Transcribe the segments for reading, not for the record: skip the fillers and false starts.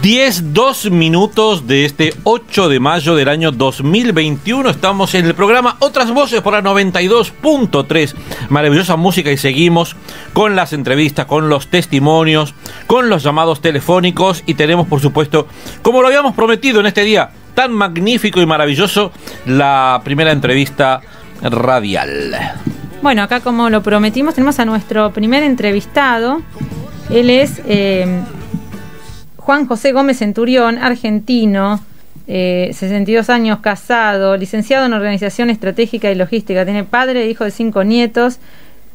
10:02 minutos de este 8 de mayo del año 2021. Estamos en el programa Otras Voces por la 92.3. Maravillosa música, y seguimos con las entrevistas, con los testimonios, con los llamados telefónicos, y tenemos, por supuesto, como lo habíamos prometido en este día tan magnífico y maravilloso, la primera entrevista radial. Bueno, acá, como lo prometimos, tenemos a nuestro primer entrevistado. Él es Juan José Gómez Centurión, argentino, 62 años, casado, licenciado en Organización Estratégica y Logística, tiene padre e hijo de 5 nietos,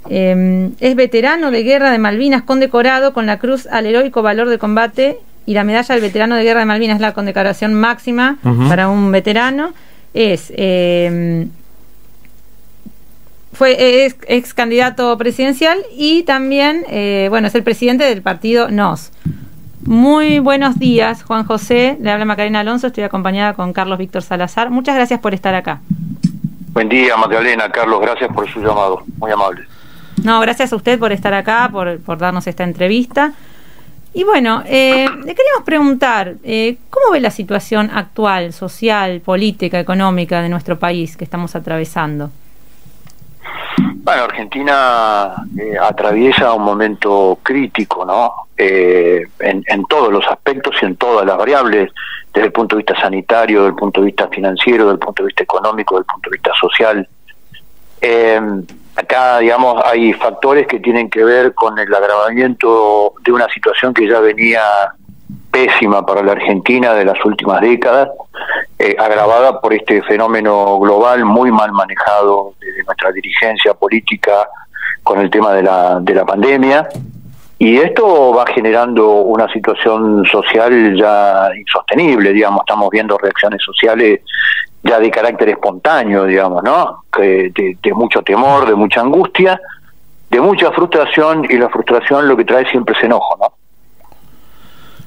es veterano de Guerra de Malvinas, condecorado con la Cruz al Heroico Valor de Combate y la Medalla del Veterano de Guerra de Malvinas, la condecoración máxima para un veterano. Es ex candidato presidencial y también, es el presidente del partido NOS. Muy buenos días, Juan José. Le habla Macarena Alonso, estoy acompañada con Carlos Víctor Salazar. Muchas gracias por estar acá. Buen día, Magdalena. Carlos, gracias por su llamado, muy amable. No, gracias a usted por estar acá, por darnos esta entrevista. Y bueno, le queríamos preguntar, ¿cómo ve la situación actual, social, política, económica de nuestro país que estamos atravesando? Bueno, Argentina atraviesa un momento crítico, ¿no? En todos los aspectos y en todas las variables, desde el punto de vista sanitario, desde el punto de vista financiero, desde el punto de vista económico, desde el punto de vista social. Acá, digamos, hay factores que tienen que ver con el agravamiento de una situación que ya venía pésima para la Argentina de las últimas décadas, agravada por este fenómeno global muy mal manejado desde nuestra dirigencia política con el tema de la pandemia, y esto va generando una situación social ya insostenible. Digamos, estamos viendo reacciones sociales ya de carácter espontáneo, digamos, ¿no? De mucho temor, de mucha angustia, de mucha frustración, y la frustración lo que trae siempre es enojo, ¿no?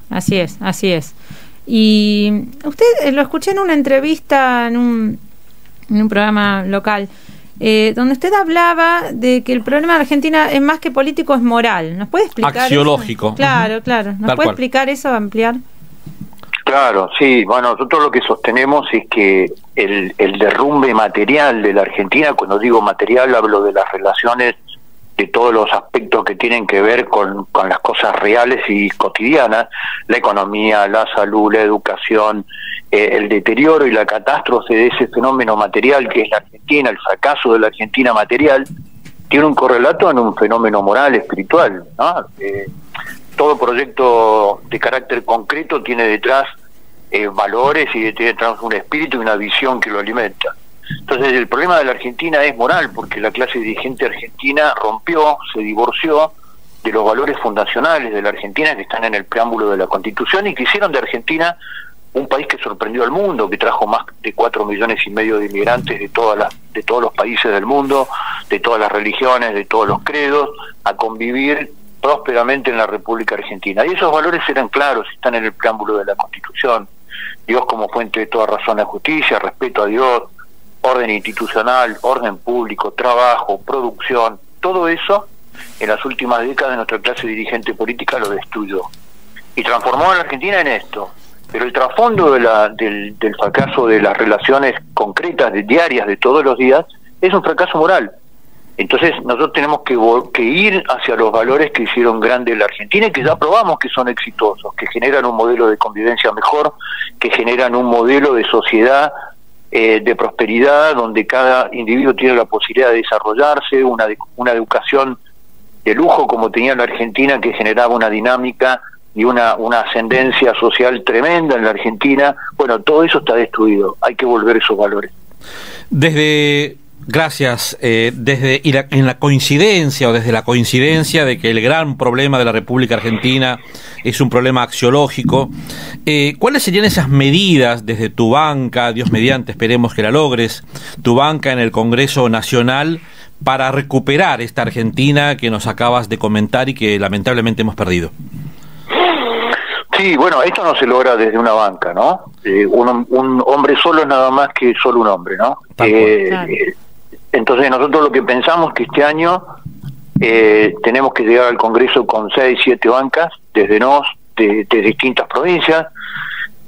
Así es, así es. Y usted, lo escuché en una entrevista en un programa local, donde usted hablaba de que el problema de Argentina es más que político, es moral. ¿Nos puede explicar axiológico? Eso? Claro, claro. ¿Nos puede explicar eso, ampliar? Claro, sí. Bueno, nosotros lo que sostenemos es que el derrumbe material de la Argentina, cuando digo material hablo de las relaciones, de todos los aspectos que tienen que ver con las cosas reales y cotidianas, la economía, la salud, la educación, el deterioro y la catástrofe de ese fenómeno material que es la Argentina, el fracaso de la Argentina material, tiene un correlato en un fenómeno moral, espiritual, ¿no? Todo proyecto de carácter concreto tiene detrás valores, y tiene detrás un espíritu y una visión que lo alimenta. Entonces el problema de la Argentina es moral, porque la clase dirigente argentina rompió, se divorció de los valores fundacionales de la Argentina que están en el preámbulo de la Constitución, y que hicieron de Argentina un país que sorprendió al mundo, que trajo más de 4,5 millones de inmigrantes de todos los países del mundo, de todas las religiones, de todos los credos, a convivir prósperamente en la República Argentina. Y esos valores eran claros, están en el preámbulo de la Constitución. Dios como fuente de toda razón y justicia, respeto a Dios, orden institucional, orden público, trabajo, producción, todo eso en las últimas décadas nuestra clase dirigente política lo destruyó y transformó a la Argentina en esto. Pero el trasfondo del fracaso de las relaciones concretas, diarias, de todos los días, es un fracaso moral. Entonces nosotros tenemos que ir hacia los valores que hicieron grande la Argentina y que ya probamos que son exitosos, que generan un modelo de convivencia mejor, que generan un modelo de sociedad de prosperidad, donde cada individuo tiene la posibilidad de desarrollarse, una educación de lujo como tenía la Argentina, que generaba una dinámica y una ascendencia social tremenda en la Argentina. Bueno, todo eso está destruido, hay que volver esos valores. Gracias. En la coincidencia, o desde la coincidencia de que el gran problema de la República Argentina es un problema axiológico, ¿cuáles serían esas medidas desde tu banca, Dios mediante, esperemos que la logres, tu banca en el Congreso Nacional, para recuperar esta Argentina que nos acabas de comentar y que lamentablemente hemos perdido? Sí, bueno, esto no se logra desde una banca, ¿no? Un hombre solo es nada más que solo un hombre, ¿no? Claro. Entonces nosotros lo que pensamos que este año tenemos que llegar al Congreso con 6, 7 bancas, desde NOS, de distintas provincias,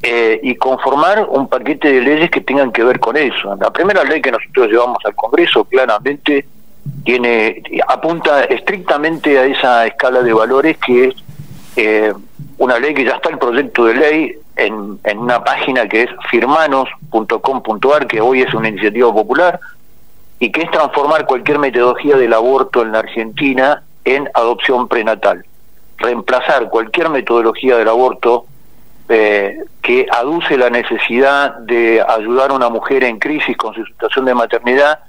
y conformar un paquete de leyes que tengan que ver con eso. La primera ley que nosotros llevamos al Congreso claramente apunta estrictamente a esa escala de valores, que es una ley que ya está el proyecto de ley en una página que es firmanos.com.ar, que hoy es una iniciativa popular, y que es transformar cualquier metodología del aborto en la Argentina en adopción prenatal. Reemplazar cualquier metodología del aborto que aduce la necesidad de ayudar a una mujer en crisis con su situación de maternidad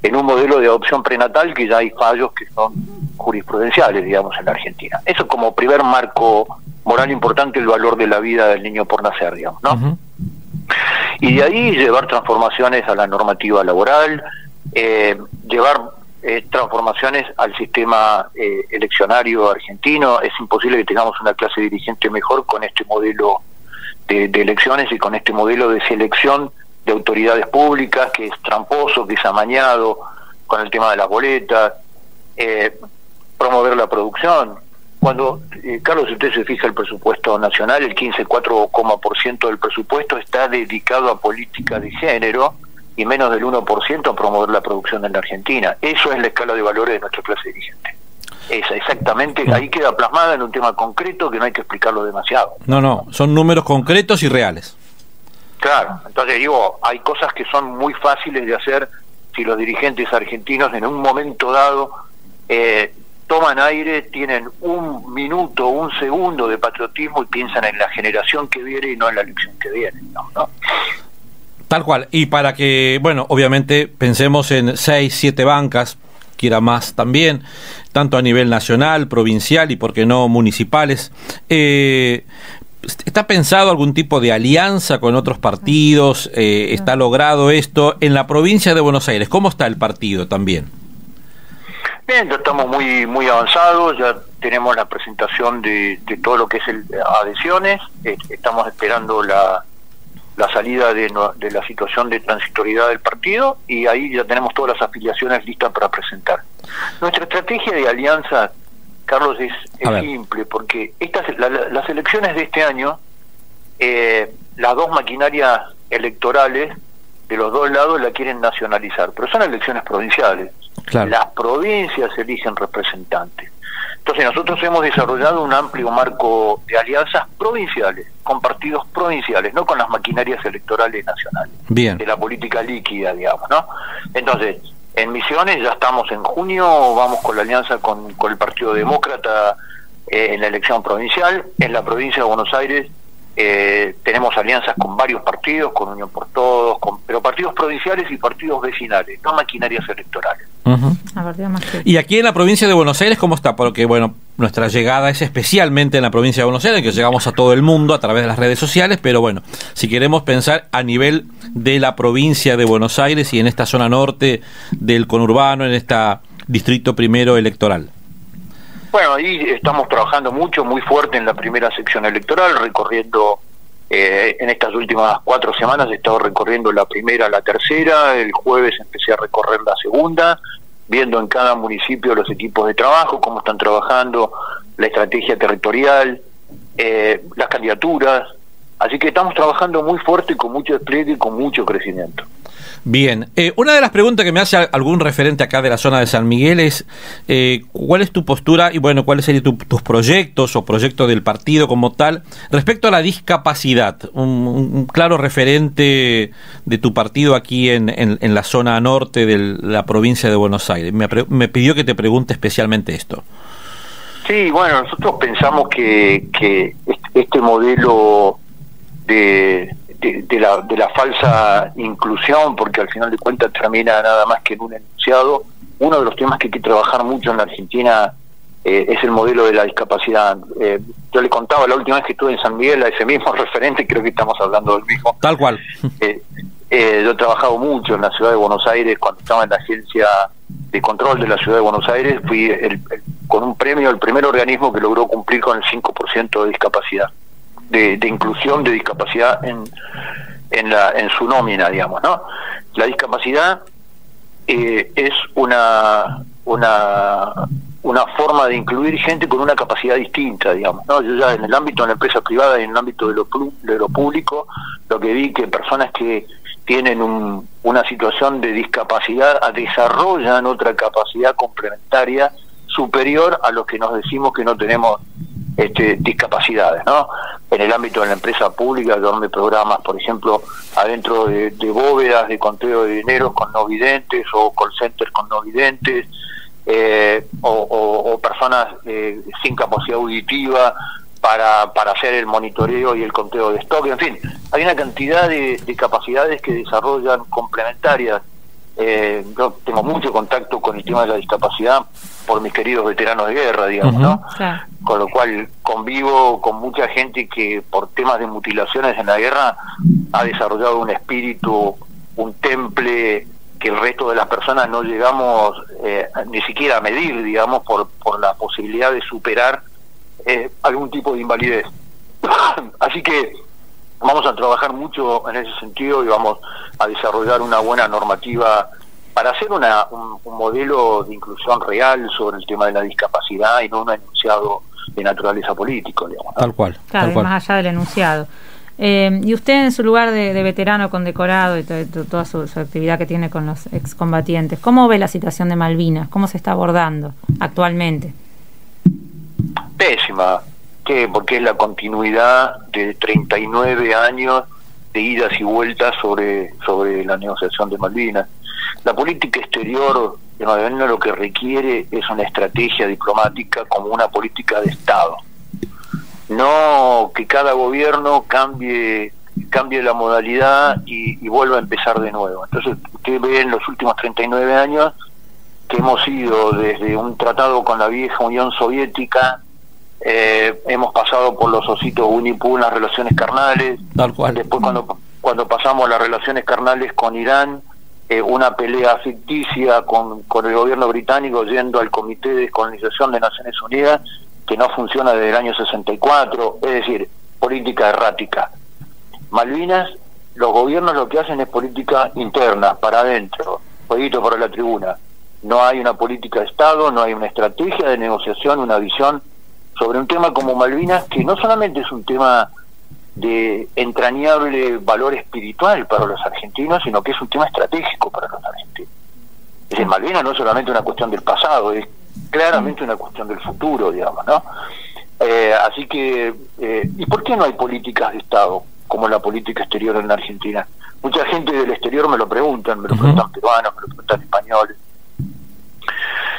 en un modelo de adopción prenatal, que ya hay fallos que son jurisprudenciales, digamos, en la Argentina. Eso como primer marco moral importante, el valor de la vida del niño por nacer, digamos, ¿no? Uh-huh. Y de ahí llevar transformaciones a la normativa laboral, llevar transformaciones al sistema eleccionario argentino. Es imposible que tengamos una clase dirigente mejor con este modelo de elecciones y con este modelo de selección de autoridades públicas, que es tramposo, que es amañado, con el tema de las boletas. Promover la producción. Cuando, Carlos, si usted se fija el presupuesto nacional, el 15,4% del presupuesto está dedicado a política de género, y menos del 1% a promover la producción en la Argentina. Eso es la escala de valores de nuestra clase dirigente. Esa, exactamente, ahí queda plasmada en un tema concreto que no hay que explicarlo demasiado. No, son números concretos y reales. Claro, entonces digo, hay cosas que son muy fáciles de hacer si los dirigentes argentinos en un momento dado toman aire, tienen un minuto, un segundo de patriotismo y piensan en la generación que viene y no en la elección que viene, ¿no? Tal cual, y para que, bueno, obviamente pensemos en 6, 7 bancas, quiera más también, tanto a nivel nacional, provincial y, por qué no, municipales. ¿Está pensado algún tipo de alianza con otros partidos? ¿Está logrado esto? En la provincia de Buenos Aires, ¿cómo está el partido también? Bien, ya estamos muy avanzados, ya tenemos la presentación de todo lo que es adhesiones, estamos esperando la salida de la situación de transitoriedad del partido, y ahí ya tenemos todas las afiliaciones listas para presentar. Nuestra estrategia de alianza, Carlos, es simple, porque las elecciones de este año, las dos maquinarias electorales de los dos lados la quieren nacionalizar, pero son elecciones provinciales. Claro. Las provincias eligen representantes. Entonces nosotros hemos desarrollado un amplio marco de alianzas provinciales, con partidos provinciales, no con las maquinarias electorales nacionales. Bien. De la política líquida, digamos, ¿no? Entonces, en Misiones ya estamos en junio, vamos con la alianza con el Partido Demócrata en la elección provincial. En la provincia de Buenos Aires tenemos alianzas con varios partidos, con Unión por Todos, pero partidos provinciales y partidos vecinales, no maquinarias electorales. Uh-huh. Y aquí en la provincia de Buenos Aires, ¿cómo está? Porque, bueno, nuestra llegada es especialmente en la provincia de Buenos Aires, que llegamos a todo el mundo a través de las redes sociales, pero bueno, si queremos pensar a nivel de la provincia de Buenos Aires y en esta zona norte del conurbano, en este distrito primero electoral. Bueno, ahí estamos trabajando muy fuerte en la primera sección electoral, recorriendo, en estas últimas 4 semanas he estado recorriendo la primera, la tercera, el jueves empecé a recorrer la segunda, viendo en cada municipio los equipos de trabajo, cómo están trabajando, la estrategia territorial, las candidaturas, así que estamos trabajando muy fuerte, con mucho despliegue y con mucho crecimiento. Bien, una de las preguntas que me hace algún referente acá de la zona de San Miguel es ¿cuál es tu postura y, bueno, cuáles serían tus proyectos o proyectos del partido como tal respecto a la discapacidad? Un claro referente de tu partido aquí en la zona norte de la provincia de Buenos Aires. Me pidió que te pregunte especialmente esto. Sí, bueno, nosotros pensamos que este modelo de la falsa inclusión, porque al final de cuentas termina nada más que en un enunciado. Uno de los temas que hay que trabajar mucho en la Argentina es el modelo de la discapacidad. Yo le contaba la última vez que estuve en San Miguel a ese mismo referente, creo que estamos hablando del mismo. Tal cual. Yo he trabajado mucho en la ciudad de Buenos Aires, cuando estaba en la agencia de control de la ciudad de Buenos Aires, fui con un premio el primer organismo que logró cumplir con el 5% de discapacidad. De inclusión de discapacidad en su nómina, digamos, ¿no? La discapacidad es una una forma de incluir gente con una capacidad distinta, digamos, ¿no? Yo ya en el ámbito de la empresa privada y en el ámbito de lo público, lo que vi que personas que tienen una situación de discapacidad desarrollan otra capacidad complementaria superior a los que nos decimos que no tenemos discapacidades, ¿no? En el ámbito de la empresa pública, donde programas, por ejemplo, adentro de bóvedas de conteo de dinero con no videntes o call centers con no videntes, o personas sin capacidad auditiva para hacer el monitoreo y el conteo de stock. En fin, hay una cantidad de capacidades que desarrollan complementarias. Yo tengo mucho contacto con el tema de la discapacidad por mis queridos veteranos de guerra, digamos, ¿no? Claro. Con lo cual convivo con mucha gente que por temas de mutilaciones en la guerra ha desarrollado un espíritu, un temple que el resto de las personas no llegamos ni siquiera a medir, digamos, por la posibilidad de superar algún tipo de invalidez. Así que vamos a trabajar mucho en ese sentido y vamos a desarrollar una buena normativa para hacer un modelo de inclusión real sobre el tema de la discapacidad y no un enunciado de naturaleza política, digamos, ¿no? Tal cual. Claro, tal cual. más allá del enunciado. Y usted en su lugar de veterano condecorado y toda su actividad que tiene con los excombatientes, ¿cómo ve la situación de Malvinas? ¿Cómo se está abordando actualmente? Pésima. ¿Qué? Porque es la continuidad de 39 años de idas y vueltas sobre la negociación de Malvinas. La política exterior de Malvinas lo que requiere es una estrategia diplomática como una política de Estado. No que cada gobierno cambie la modalidad y vuelva a empezar de nuevo. Entonces usted ve en los últimos 39 años que hemos ido desde un tratado con la vieja Unión Soviética, hemos pasado por los ositos Winnie-Pooh, las relaciones carnales. Tal cual. Después cuando pasamos a las relaciones carnales con Irán, una pelea ficticia con el gobierno británico yendo al Comité de Descolonización de Naciones Unidas, que no funciona desde el año 64, es decir, política errática. Malvinas, los gobiernos lo que hacen es política interna, para adentro, jueguito para la tribuna. No hay una política de Estado, no hay una estrategia de negociación, una visión sobre un tema como Malvinas, que no solamente es un tema de entrañable valor espiritual para los argentinos, sino que es un tema estratégico para los argentinos. Es decir, Malvinas no es solamente una cuestión del pasado, es claramente una cuestión del futuro, digamos, ¿no? Así que, ¿y por qué no hay políticas de Estado como la política exterior en la Argentina? Mucha gente del exterior me lo preguntan peruanos, me lo preguntan españoles.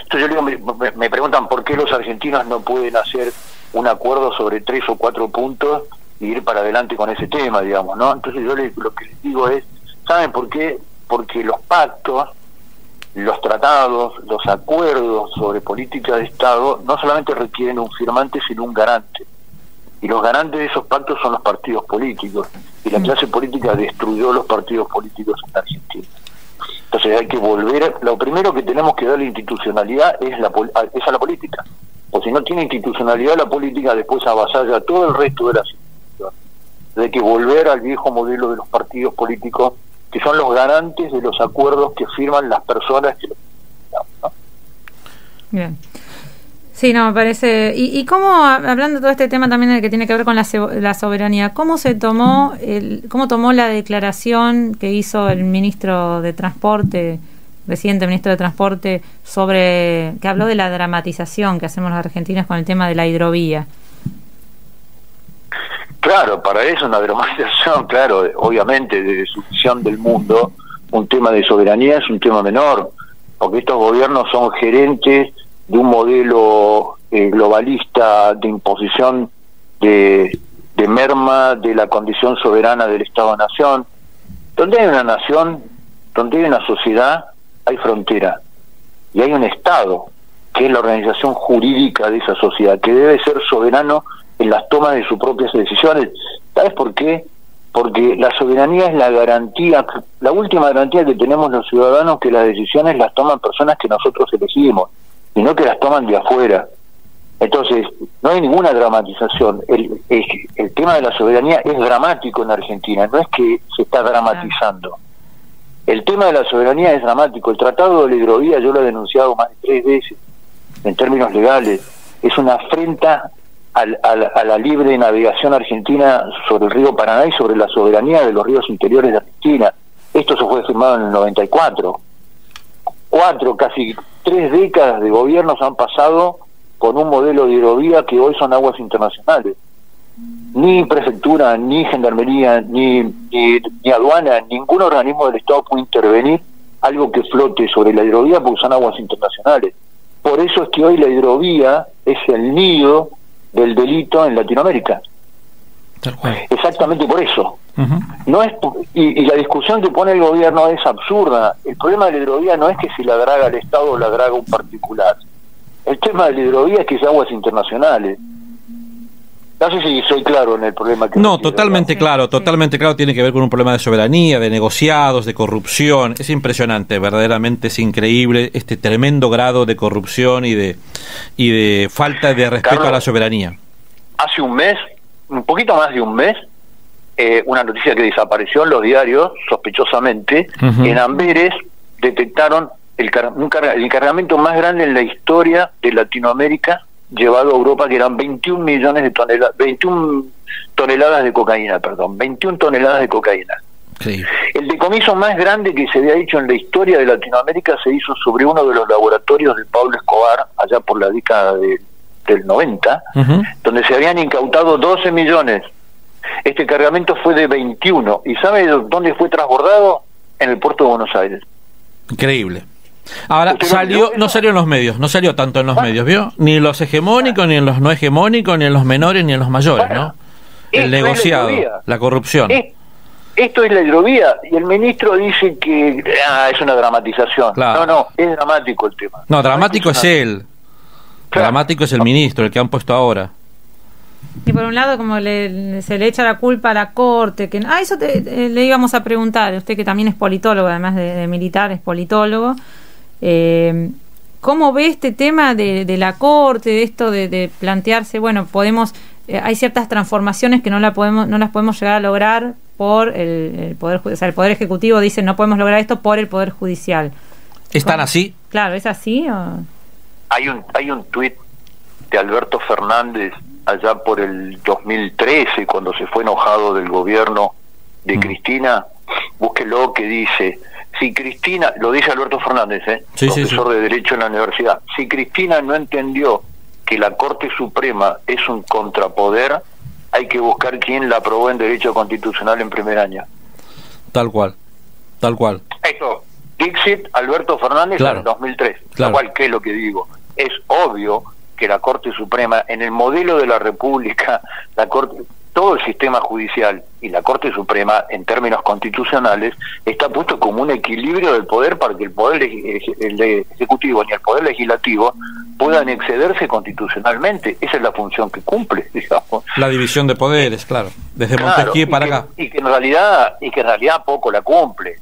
Entonces yo digo, me preguntan por qué los argentinos no pueden hacer un acuerdo sobre 3 o 4 puntos y ir para adelante con ese tema, digamos, ¿no? Entonces yo lo que les digo es, ¿saben por qué? Porque los pactos, los tratados, los acuerdos sobre política de Estado no solamente requieren un firmante, sino un garante. Y los garantes de esos pactos son los partidos políticos. Y la clase política destruyó los partidos políticos en Argentina. Entonces hay que volver, lo primero que tenemos que darle institucionalidad es a la política. O si no tiene institucionalidad la política, después avasalla a todo el resto de las instituciones. Hay que volver al viejo modelo de los partidos políticos, que son los garantes de los acuerdos que firman las personas que los firman, ¿no? Bien. Sí, no, me parece. ¿Y cómo, hablando de todo este tema también que tiene que ver con la soberanía, cómo tomó la declaración que hizo el ministro de Transporte, reciente ministro de Transporte, que habló de la dramatización que hacemos los argentinos con el tema de la hidrovía? Claro, para eso una dramatización, claro, obviamente desde su visión del mundo, un tema de soberanía es un tema menor, porque estos gobiernos son gerentes de un modelo globalista de imposición de merma de la condición soberana del Estado-Nación. Donde hay una nación, donde hay una sociedad, hay frontera, y hay un Estado, que es la organización jurídica de esa sociedad, que debe ser soberano en las tomas de sus propias decisiones. ¿Sabes por qué? Porque la soberanía es la garantía, la última garantía que tenemos los ciudadanos, que las decisiones las toman personas que nosotros elegimos, y no que las toman de afuera. Entonces, no hay ninguna dramatización. El tema de la soberanía es dramático en Argentina, no es que se está dramatizando. El tema de la soberanía es dramático. El Tratado de la Hidrovía yo lo he denunciado más de 3 veces. en términos legales, es una afrenta a la libre navegación argentina sobre el río Paraná y sobre la soberanía de los ríos interiores de Argentina. Esto se fue firmado en el 94. Casi 3 décadas de gobiernos han pasado con un modelo de hidrovía que hoy son aguas internacionales. Ni prefectura, ni gendarmería, ni aduana, ningún organismo del Estado puede intervenir algo que flote sobre la hidrovía porque son aguas internacionales. Por eso es que hoy la hidrovía es el nido del delito en Latinoamérica. Exactamente por eso. No es y la discusión que pone el gobierno es absurda. El problema de la hidrovía no es que si la draga el Estado o la draga un particular. El tema de la hidrovía es que es aguas internacionales. No sé si soy claro en el problema que... No, totalmente claro, totalmente claro. Tiene que ver con un problema de soberanía, de negociados, de corrupción. Es impresionante, verdaderamente es increíble este tremendo grado de corrupción y de falta de respeto, Carlos, a la soberanía. Hace un mes, un poquito más de un mes, una noticia que desapareció en los diarios, sospechosamente, en Amberes detectaron el cargamento más grande en la historia de Latinoamérica llevado a Europa, que eran 21 millones de toneladas, 21 toneladas de cocaína, perdón, 21 toneladas de cocaína. Sí. El decomiso más grande que se había hecho en la historia de Latinoamérica se hizo sobre uno de los laboratorios de Pablo Escobar, allá por la década del 90, donde se habían incautado 12 millones. Este cargamento fue de 21. ¿Y sabe dónde fue transbordado? En el puerto de Buenos Aires. Increíble. Ahora, no salió en los medios, no salió tanto en los medios, ¿vio? Ni en los hegemónicos, ni en los no hegemónicos, ni en los menores, ni en los mayores, ¿no? El negociado, la corrupción. Esto es la hidrovía, y el ministro dice que es una dramatización. Claro. No, es dramático el tema. No, dramático es él. Claro. Dramático es el ministro, el que han puesto ahora. Y por un lado, como se le echa la culpa a la Corte, que eso le íbamos a preguntar, usted que también es politólogo, además de militar, es politólogo. ¿Cómo ve este tema de la Corte, de esto de plantearse, bueno, hay ciertas transformaciones que no las podemos llegar a lograr por el Poder Judicial? O sea, el Poder Ejecutivo dice no podemos lograr esto por el Poder Judicial. ¿Están así? Claro, ¿es así? Hay un tuit de Alberto Fernández allá por el 2013, cuando se fue enojado del gobierno de Cristina, búsquelo, que dice: si Cristina, lo dice Alberto Fernández, profesor de Derecho en la universidad, si Cristina no entendió que la Corte Suprema es un contrapoder, hay que buscar quién la aprobó en Derecho Constitucional en primer año. Tal cual. Eso, Dixit, Alberto Fernández, claro, en el 2003. Claro. Lo cual, ¿qué es lo que digo? Es obvio que la Corte Suprema, en el modelo de la República, la Corte, todo el sistema judicial y la Corte Suprema, en términos constitucionales, está puesto como un equilibrio del poder para que el poder ejecutivo ni el poder legislativo puedan excederse constitucionalmente. Esa es la función que cumple, digamos. La división de poderes, claro, desde Montesquieu para acá. Y que en realidad poco la cumple.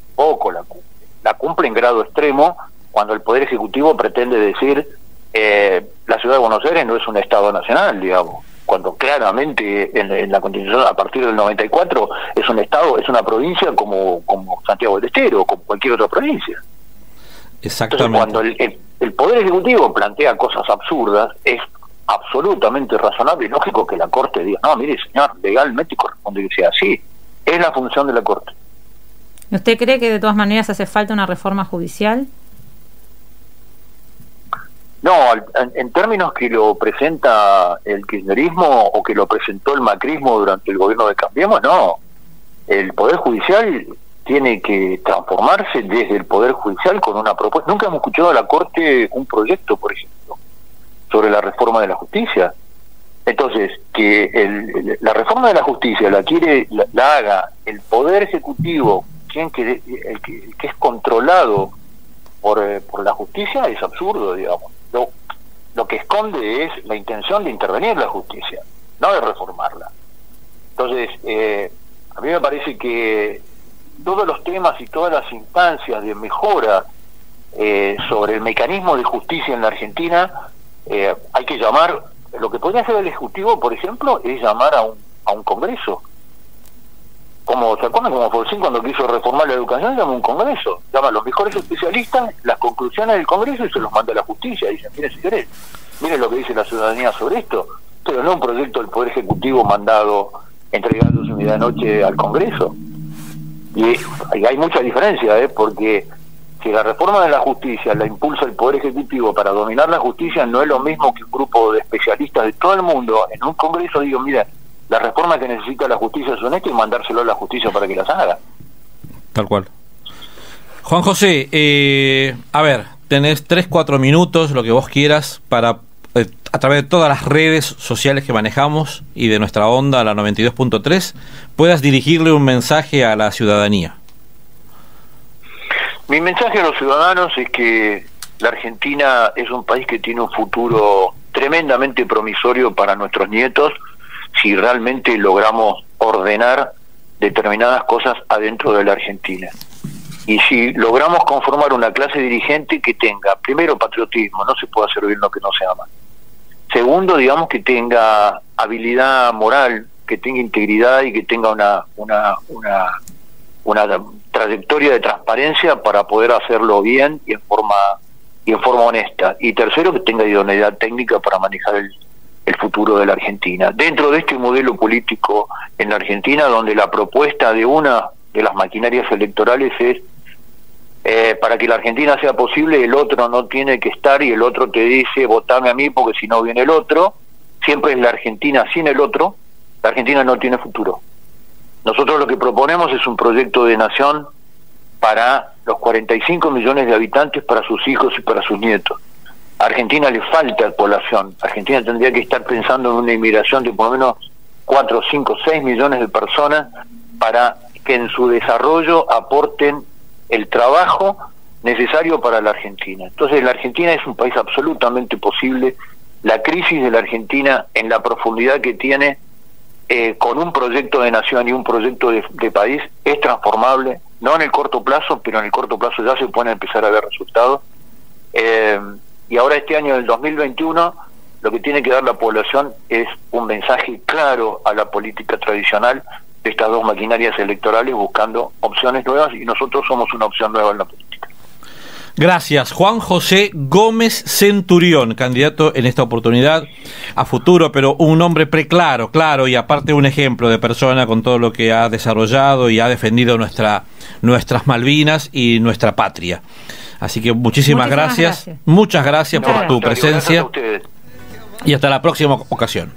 La cumple en grado extremo cuando el poder ejecutivo pretende decir la ciudad de Buenos Aires no es un Estado nacional, digamos, cuando claramente en la Constitución a partir del 94 es un Estado, es una provincia como Santiago del Estero, como cualquier otra provincia. Exactamente. Entonces, cuando el Poder Ejecutivo plantea cosas absurdas, es absolutamente razonable y lógico que la Corte diga: no, mire, señor, legalmente corresponde que sea así. Es la función de la Corte. ¿Usted cree que de todas maneras hace falta una reforma judicial? No, en términos que lo presenta el kirchnerismo o que lo presentó el macrismo durante el gobierno de Cambiemos, no. El Poder Judicial tiene que transformarse desde el Poder Judicial con una propuesta. Nunca hemos escuchado a la Corte un proyecto, por ejemplo, sobre la reforma de la justicia. Entonces, que la reforma de la justicia la haga el Poder Ejecutivo, el que es controlado por la justicia, es absurdo, digamos. Lo que esconde es la intención de intervenir la justicia, no de reformarla. Entonces, a mí me parece que todos los temas y todas las instancias de mejora sobre el mecanismo de justicia en la Argentina, hay que llamar. Lo que podría hacer el Ejecutivo, por ejemplo, es llamar a un Congreso como ¿se acuerdan como Forsyth cuando quiso reformar la educación? Llama un congreso, llama a los mejores especialistas, las conclusiones del congreso y se los manda a la justicia. Dicen, mire, si querés, mire lo que dice la ciudadanía sobre esto, pero no un proyecto del Poder Ejecutivo mandado, entregando su medianoche al Congreso. Y hay mucha diferencia, porque si la reforma de la justicia la impulsa el Poder Ejecutivo para dominar la justicia, no es lo mismo que un grupo de especialistas de todo el mundo en un Congreso digo, mira, la reforma que necesita la justicia son estas y mandárselo a la justicia para que las haga. Tal cual. Juan José, a ver, tenés 3-4 minutos, lo que vos quieras, para a través de todas las redes sociales que manejamos y de nuestra onda, la 92.3, puedas dirigirle un mensaje a la ciudadanía. Mi mensaje a los ciudadanos es que la Argentina es un país que tiene un futuro tremendamente promisorio para nuestros nietos si realmente logramos ordenar determinadas cosas adentro de la Argentina. Y si logramos conformar una clase dirigente que tenga, primero, patriotismo, no se puede hacer bien lo que no se ama. Segundo, digamos, que tenga habilidad moral, que tenga integridad y que tenga una trayectoria de transparencia para poder hacerlo bien y en forma honesta. Y tercero, que tenga idoneidad técnica para manejar el futuro de la Argentina. Dentro de este modelo político en la Argentina, donde la propuesta de una de las maquinarias electorales es para que la Argentina sea posible, el otro no tiene que estar y el otro te dice, votame a mí porque si no viene el otro, siempre es la Argentina sin el otro, la Argentina no tiene futuro. Nosotros lo que proponemos es un proyecto de nación para los 45 millones de habitantes, para sus hijos y para sus nietos. A Argentina le falta población. Argentina tendría que estar pensando en una inmigración de por lo menos 4, 5, 6 millones de personas para que en su desarrollo aporten el trabajo necesario para la Argentina. Entonces la Argentina es un país absolutamente posible. La crisis de la Argentina en la profundidad que tiene, con un proyecto de nación y un proyecto de país, es transformable, no en el corto plazo, pero en el corto plazo ya se pueden empezar a ver resultados. Y ahora este año del 2021 lo que tiene que dar la población es un mensaje claro a la política tradicional de estas dos maquinarias electorales, buscando opciones nuevas, y nosotros somos una opción nueva en la política. Gracias. Juan José Gómez Centurión, candidato en esta oportunidad a futuro, pero un hombre preclaro, claro, y aparte un ejemplo de persona con todo lo que ha desarrollado y ha defendido nuestras Malvinas y nuestra patria. Así que muchísimas gracias. Muchas gracias por tu presencia. Y hasta la próxima ocasión.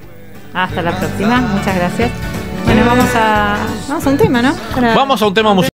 Hasta la próxima, muchas gracias. Bueno, vamos a un tema, ¿no? Vamos a un tema musical.